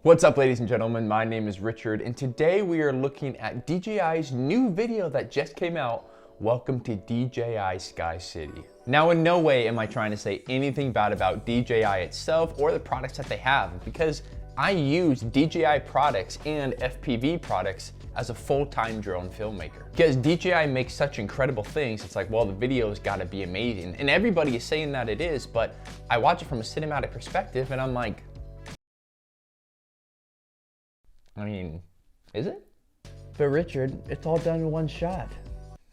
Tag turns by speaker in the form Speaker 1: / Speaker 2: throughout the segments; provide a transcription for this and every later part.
Speaker 1: What's up, ladies and gentlemen? My name is Richard, and today we are looking at DJI's new video that just came out. Welcome to DJI SKY CITY. Now, in no way am I trying to say anything bad about DJI itself or the products that they have, because I use DJI products and FPV products as a full-time drone filmmaker. Because DJI makes such incredible things, it's like, well, the video's gotta be amazing. And everybody is saying that it is, but I watch it from a cinematic perspective and I'm like, I mean, is it? But Richard, it's all done in one shot.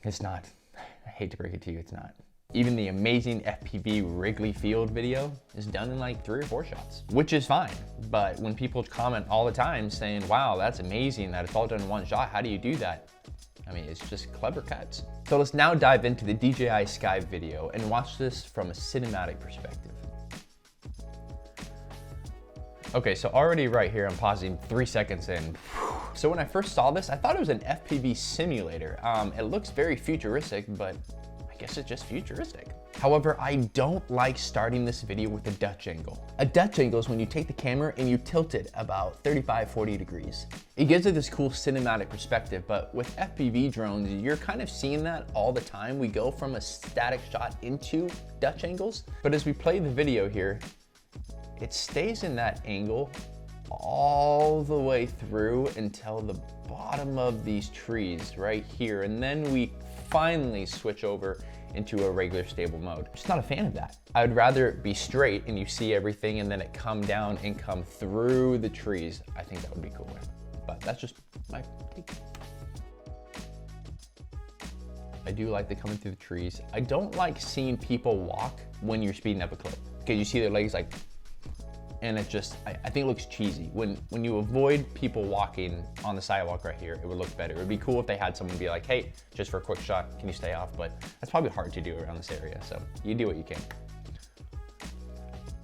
Speaker 1: It's not. I hate to break it to you, it's not. Even the amazing FPV Wrigley Field video is done in like 3 or 4 shots, which is fine. But when people comment all the time saying, wow, that's amazing that it's all done in 1 shot, how do you do that? I mean, it's just clever cuts. So let's now dive into the DJI Sky video and watch this from a cinematic perspective. Okay, so already right here, I'm pausing 3 seconds in. So when I first saw this, I thought it was an FPV simulator. It looks very futuristic, but I guess it's just futuristic. However, I don't like starting this video with a Dutch angle. A Dutch angle is when you take the camera and you tilt it about 35, 40 degrees. It gives it this cool cinematic perspective, but with FPV drones, you're kind of seeing that all the time. We go from a static shot into Dutch angles. But as we play the video here, it stays in that angle all the way through until the bottom of these trees right here. And then we finally switch over into a regular stable mode. Just not a fan of that. I would rather it be straight and you see everything and then it come down and come through the trees. I think that would be cooler, but that's just my take. I do like the coming through the trees. I don't like seeing people walk when you're speeding up a clip, because you see their legs like, and it just, I think it looks cheesy. When you avoid people walking on the sidewalk right here, it would look better. It would be cool if they had someone be like, hey, just for a quick shot, can you stay off? But that's probably hard to do around this area, so you do what you can.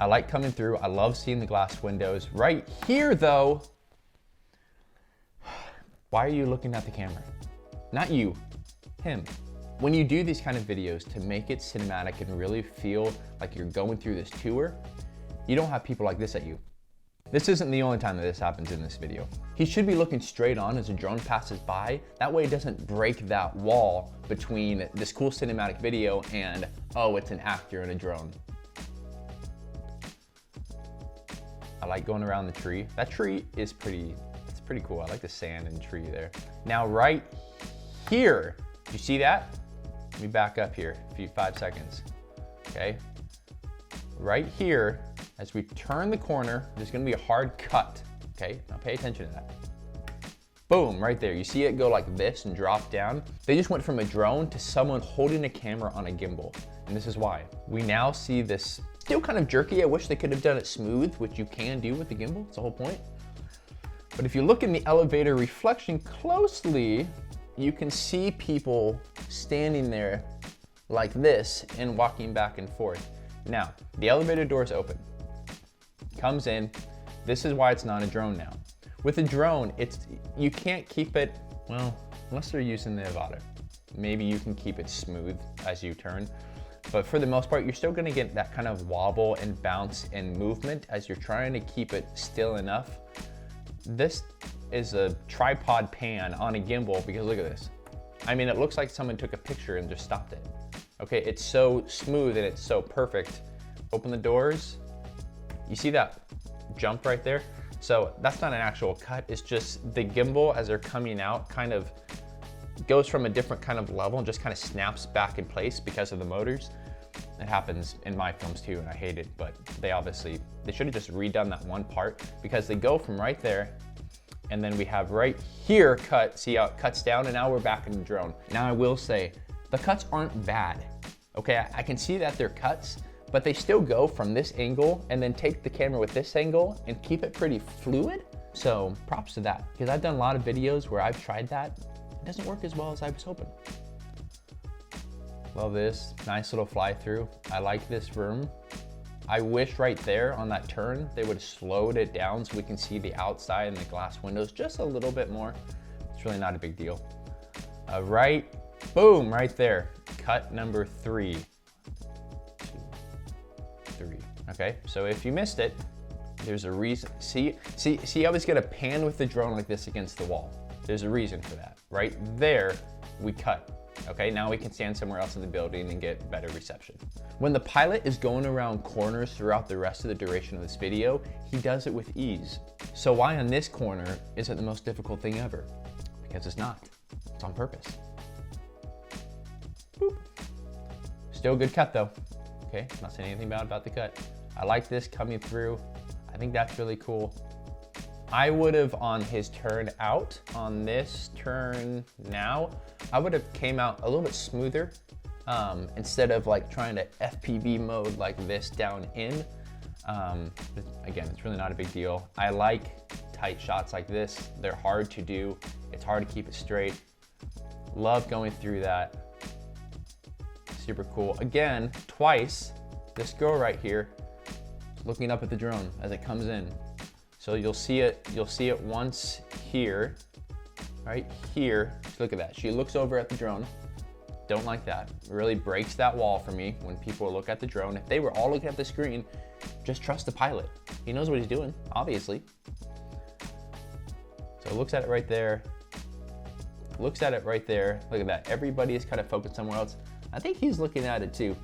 Speaker 1: I like coming through. I love seeing the glass windows. Right here though, why are you looking at the camera? Not you, him. When you do these kind of videos to make it cinematic and really feel like you're going through this tour, you don't have people like this at you. This isn't the only time that this happens in this video. He should be looking straight on as a drone passes by. That way it doesn't break that wall between this cool cinematic video and, oh, it's an actor in a drone. I like going around the tree. That tree is it's pretty cool. I like the sand and tree there. Now right here, you see that? Let me back up here, 5 seconds, okay? Right here, as we turn the corner, there's gonna be a hard cut, okay? Now pay attention to that. Boom, right there. You see it go like this and drop down? They just went from a drone to someone holding a camera on a gimbal, and this is why. We now see this still kind of jerky. I wish they could have done it smooth, which you can do with the gimbal, it's the whole point. But if you look in the elevator reflection closely, you can see people standing there like this and walking back and forth. Now, the elevator door is open, comes in. This is why it's not a drone now. With a drone, you can't keep it, well, unless they're using the Avata. Maybe you can keep it smooth as you turn, but for the most part, you're still gonna get that kind of wobble and bounce and movement as you're trying to keep it still enough. This is a tripod pan on a gimbal, because look at this. I mean, it looks like someone took a picture and just stopped it. Okay, it's so smooth and it's so perfect. Open the doors. You see that jump right there? So that's not an actual cut. It's just the gimbal, as they're coming out, kind of goes from a different kind of level and just kind of snaps back in place because of the motors. It happens in my films too, and I hate it, but they should have just redone that one part, because they go from right there, and then we have right here cut. See how it cuts down, and now we're back in the drone. Now I will say, the cuts aren't bad, okay? I can see that they're cuts, but they still go from this angle and then take the camera with this angle and keep it pretty fluid. So props to that, because I've done a lot of videos where I've tried that. It doesn't work as well as I was hoping. Love this, nice little fly through. I like this room. I wish right there on that turn, they would have slowed it down so we can see the outside and the glass windows just a little bit more. It's really not a big deal. Right, boom, right there. Cut number 3. 1, 2, 3. Okay, so if you missed it, There's a reason. See how he's gonna pan with the drone like this against the wall. There's a reason for that. Right there, we cut. Okay, now we can stand somewhere else in the building and get better reception. When the pilot is going around corners throughout the rest of the duration of this video, he does it with ease. So why on this corner is it the most difficult thing ever? Because it's not. It's on purpose. Boop. Still a good cut though. Okay, I'm not saying anything bad about the cut. I like this coming through. I think that's really cool. I would have, on his turn out, on this turn now, I would have came out a little bit smoother instead of like trying to FPV mode like this down in. Again, it's really not a big deal. I like tight shots like this. They're hard to do. It's hard to keep it straight. Love going through that. Super cool. Again, twice, this girl right here, looking up at the drone as it comes in. So you'll see it once here, right here. Look at that, she looks over at the drone. Don't like that. It really breaks that wall for me when people look at the drone. If they were all looking at the screen, just trust the pilot. He knows what he's doing, obviously. So looks at it right there. Looks at it right there. Look at that, everybody is kind of focused somewhere else. I think he's looking at it too.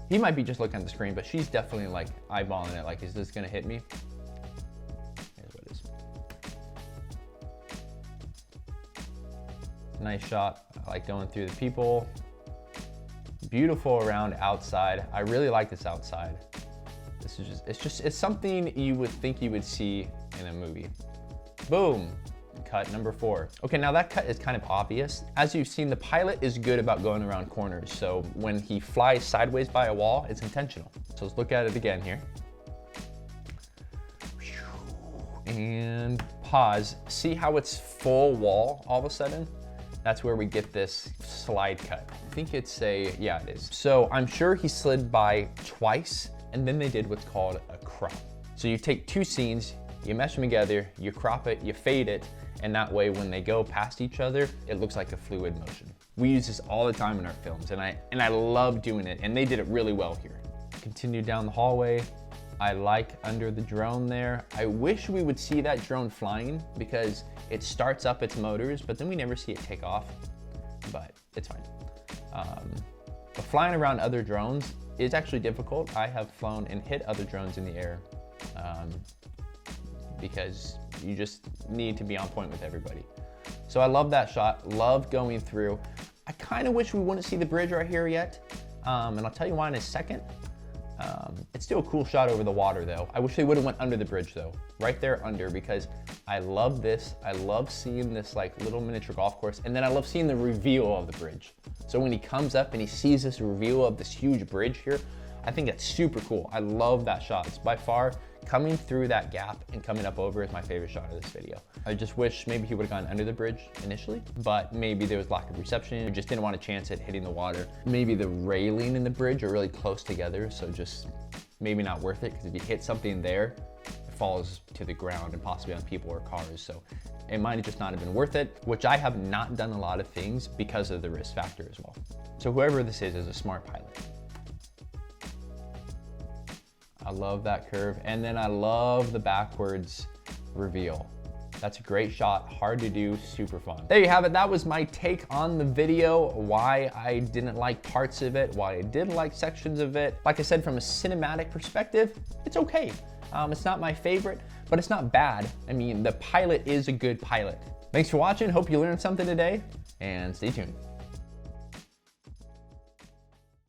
Speaker 1: He might be just looking at the screen, but she's definitely like eyeballing it, like, is this gonna hit me? Nice shot. I like going through the people. Beautiful around outside. I really like this outside. This is it's something you would think you would see in a movie. Boom. Cut number 4. Okay, now that cut is kind of obvious. As you've seen, the pilot is good about going around corners. So when he flies sideways by a wall, it's intentional. So let's look at it again here. And pause. See how it's full wall all of a sudden? That's where we get this slide cut. I think it's yeah, it is. So I'm sure he slid by twice, and then they did what's called a crop. So you take 2 scenes, you mesh them together, you crop it, you fade it, and that way when they go past each other, it looks like a fluid motion. We use this all the time in our films, and I love doing it, and they did it really well here. Continue down the hallway. I like under the drone there. I wish we would see that drone flying because it starts up its motors, but then we never see it take off, but it's fine. But flying around other drones is actually difficult. I have flown and hit other drones in the air because you just need to be on point with everybody. So I love that shot, love going through. I kind of wish we wouldn't see the bridge right here yet, and I'll tell you why in a second. It's still a cool shot over the water though. I wish they would have went under the bridge though, right there under, because I love this. I love seeing this like little miniature golf course, and then I love seeing the reveal of the bridge. So when he comes up and he sees this reveal of this huge bridge here, I think that's super cool. I love that shot. It's by far, coming through that gap and coming up over is my favorite shot of this video. I just wish maybe he would have gone under the bridge initially, but maybe there was lack of reception. We just didn't want a chance at hitting the water. Maybe the railing and the bridge are really close together, so just maybe not worth it, because if you hit something there, it falls to the ground and possibly on people or cars. So it might have just not have been worth it, which I have not done a lot of things because of the risk factor as well. So whoever this is a smart pilot. I love that curve. And then I love the backwards reveal. That's a great shot, hard to do, super fun. There you have it. That was my take on the video, why I didn't like parts of it, why I did like sections of it. Like I said, from a cinematic perspective, it's okay. It's not my favorite, but it's not bad. I mean, the pilot is a good pilot. Thanks for watching. Hope you learned something today, and stay tuned.